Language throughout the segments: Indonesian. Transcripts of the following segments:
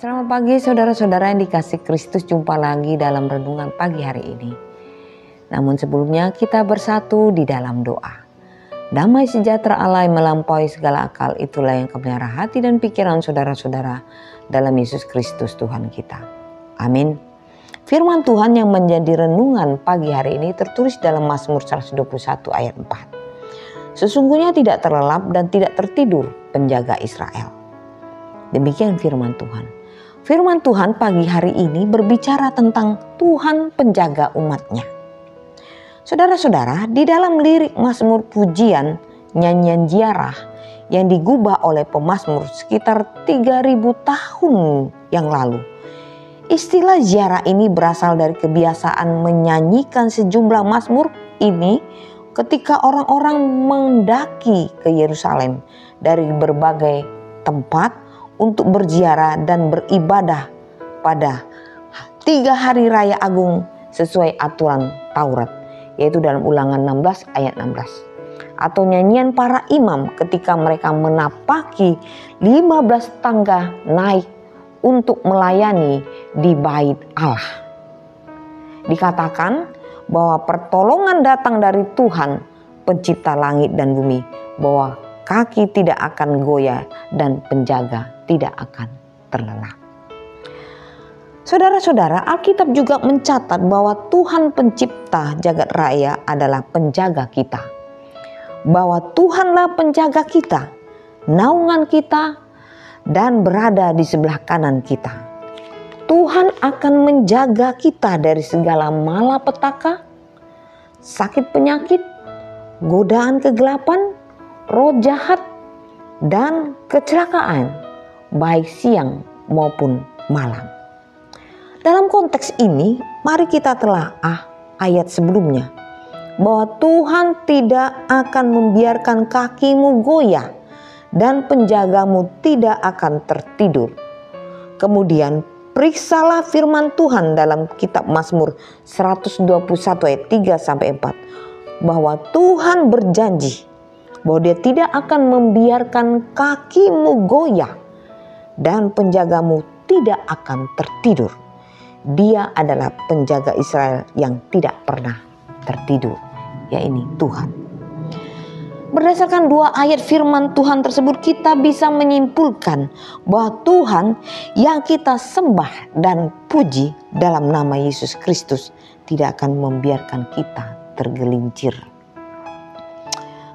Selamat pagi saudara-saudara yang dikasih Kristus, jumpa lagi dalam renungan pagi hari ini. Namun sebelumnya kita bersatu di dalam doa. Damai sejahtera Allah yang melampaui segala akal, itulah yang memelihara hati dan pikiran saudara-saudara dalam Yesus Kristus Tuhan kita. Amin. Firman Tuhan yang menjadi renungan pagi hari ini tertulis dalam Mazmur 121 ayat 4. Sesungguhnya tidak terlelap dan tidak tertidur penjaga Israel. Demikian firman Tuhan. Firman Tuhan pagi hari ini berbicara tentang Tuhan penjaga umatnya. Saudara-saudara, di dalam lirik Mazmur pujian, nyanyian ziarah yang digubah oleh pemazmur sekitar 3000 tahun yang lalu. Istilah ziarah ini berasal dari kebiasaan menyanyikan sejumlah mazmur ini ketika orang-orang mendaki ke Yerusalem dari berbagai tempat untuk berziarah dan beribadah pada 3 hari raya agung sesuai aturan Taurat, yaitu dalam Ulangan 16 ayat 16. Atau nyanyian para imam ketika mereka menapaki 15 tangga naik untuk melayani di bait Allah. Dikatakan bahwa pertolongan datang dari Tuhan pencipta langit dan bumi, bahwa kaki tidak akan goyah dan penjaga tidak akan terlelap. Saudara-saudara, Alkitab juga mencatat bahwa Tuhan pencipta jagat raya adalah penjaga kita. Bahwa Tuhanlah penjaga kita, naungan kita, dan berada di sebelah kanan kita. Tuhan akan menjaga kita dari segala malapetaka, sakit penyakit, godaan kegelapan, roh jahat, dan kecelakaan, baik siang maupun malam. Dalam konteks ini, mari kita telaah ayat sebelumnya, bahwa Tuhan tidak akan membiarkan kakimu goyah dan penjagamu tidak akan tertidur. Kemudian periksalah firman Tuhan dalam kitab Mazmur 121 ayat 3-4, bahwa Tuhan berjanji bahwa Dia tidak akan membiarkan kakimu goyah dan penjagamu tidak akan tertidur. Dia adalah penjaga Israel yang tidak pernah tertidur, yaitu Tuhan. Berdasarkan 2 ayat firman Tuhan tersebut, kita bisa menyimpulkan bahwa Tuhan yang kita sembah dan puji dalam nama Yesus Kristus tidak akan membiarkan kita tergelincir.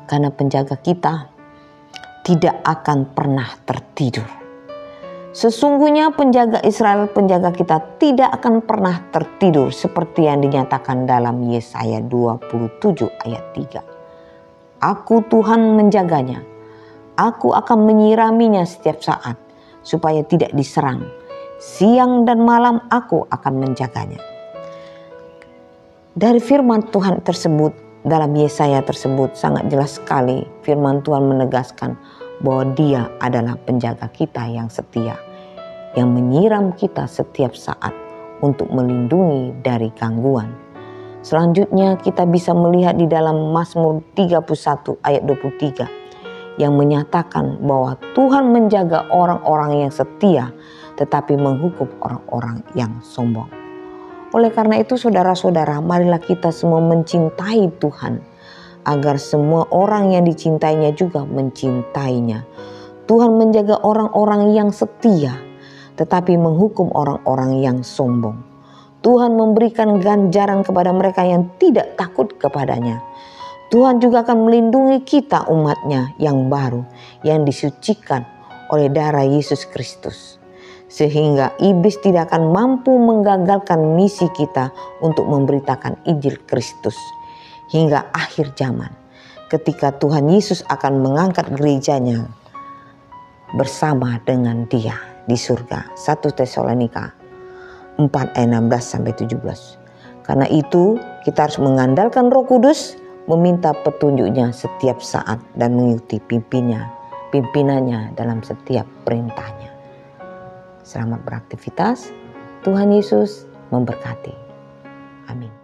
Karena penjaga kita tidak akan pernah tertidur. Sesungguhnya penjaga Israel, penjaga kita tidak akan pernah tertidur seperti yang dinyatakan dalam Yesaya 27 ayat 3. Aku Tuhan menjaganya, aku akan menyiraminya setiap saat supaya tidak diserang. Siang dan malam aku akan menjaganya. Dari firman Tuhan tersebut, dalam Yesaya tersebut sangat jelas sekali firman Tuhan menegaskan bahwa Dia adalah penjaga kita yang setia, yang menyiram kita setiap saat untuk melindungi dari gangguan. Selanjutnya kita bisa melihat di dalam Mazmur 31 ayat 23 yang menyatakan bahwa Tuhan menjaga orang-orang yang setia tetapi menghukum orang-orang yang sombong. Oleh karena itu saudara-saudara, marilah kita semua mencintai Tuhan agar semua orang yang dicintainya juga mencintainya. Tuhan menjaga orang-orang yang setia tetapi menghukum orang-orang yang sombong. Tuhan memberikan ganjaran kepada mereka yang tidak takut kepadanya. Tuhan juga akan melindungi kita umatnya yang baru, yang disucikan oleh darah Yesus Kristus. Sehingga iblis tidak akan mampu menggagalkan misi kita untuk memberitakan Injil Kristus hingga akhir zaman, ketika Tuhan Yesus akan mengangkat gerejanya bersama dengan Dia di surga. 1 Tesalonika 4 ayat 16-17. Karena itu kita harus mengandalkan Roh Kudus, meminta petunjuknya setiap saat dan mengikuti pimpinannya dalam setiap perintahnya. Selamat beraktivitas. Tuhan Yesus memberkati. Amin.